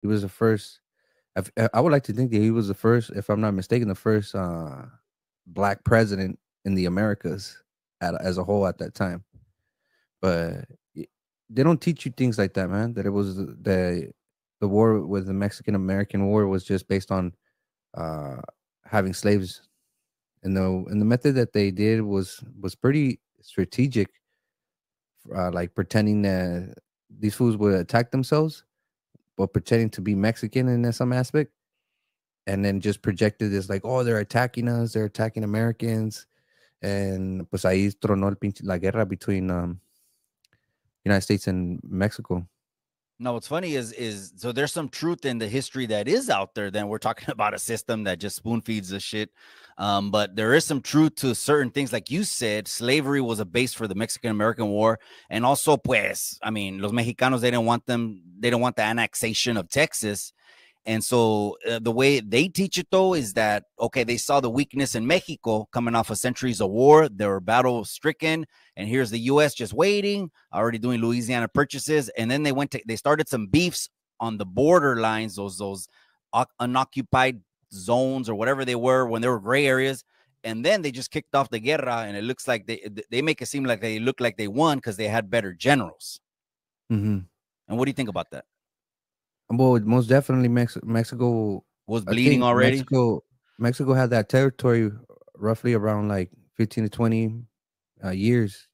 He was the first. I would like to think that he was the first, if I'm not mistaken, the first black president in the Americas as a whole at that time. But they don't teach you things like that, man. That it was the war with the Mexican American War was just based on uh, having slaves, and the method that they did was pretty strategic, like pretending that these fools would attack themselves, but pretending to be Mexican in some aspect, and then just projected this like, oh, they're attacking us, they're attacking Americans, and pues ahí tronó la guerra between United States and Mexico. No, what's funny is so there's some truth in the history that is out there. Then we're talking about a system that just spoon feeds the shit. But there is some truth to certain things, like you said. Slavery was a base for the Mexican American War, and also, pues, I mean, los Mexicanos, they didn't want them. They don't want the annexation of Texas. And so the way they teach it, though, is that, okay, they saw the weakness in Mexico coming off of centuries of war. They were battle stricken. And here's the U.S. just waiting, already doing Louisiana purchases. And then they started some beefs on the border lines, those unoccupied zones or whatever they were when there were gray areas. And then they just kicked off the guerra. And it looks like they make it seem like they look like they won because they had better generals. Mm-hmm. And what do you think about that? Well, most definitely Mexico. Was I bleeding think already? Mexico had that territory roughly around like 15 to 20 years.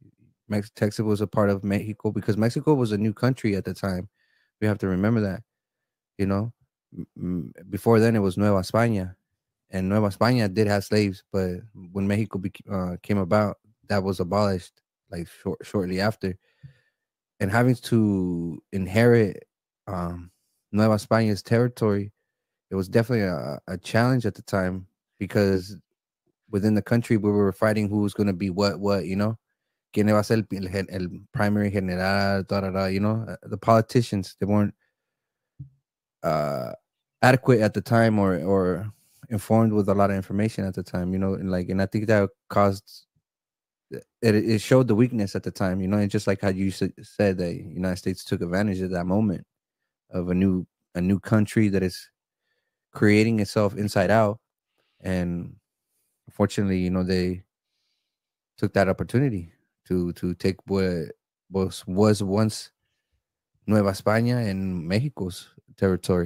Texas was a part of Mexico because Mexico was a new country at the time. We have to remember that, you know. Before then, it was Nueva España, and Nueva España did have slaves, but when Mexico came about, that was abolished like shortly after. And having to inherit um, Nueva España's territory, it was definitely a challenge at the time because within the country we were fighting who was going to be what, you know. ¿Quién va a ser el primary general? Da, da, da, you know, the politicians, they weren't uh, adequate at the time or informed with a lot of information at the time, you know, and I think that caused it showed the weakness at the time, you know, and just like how you said that United States took advantage of that moment of a new country that is creating itself inside out, and unfortunately, you know, they took that opportunity to take what was once Nueva España and Mexico's territory.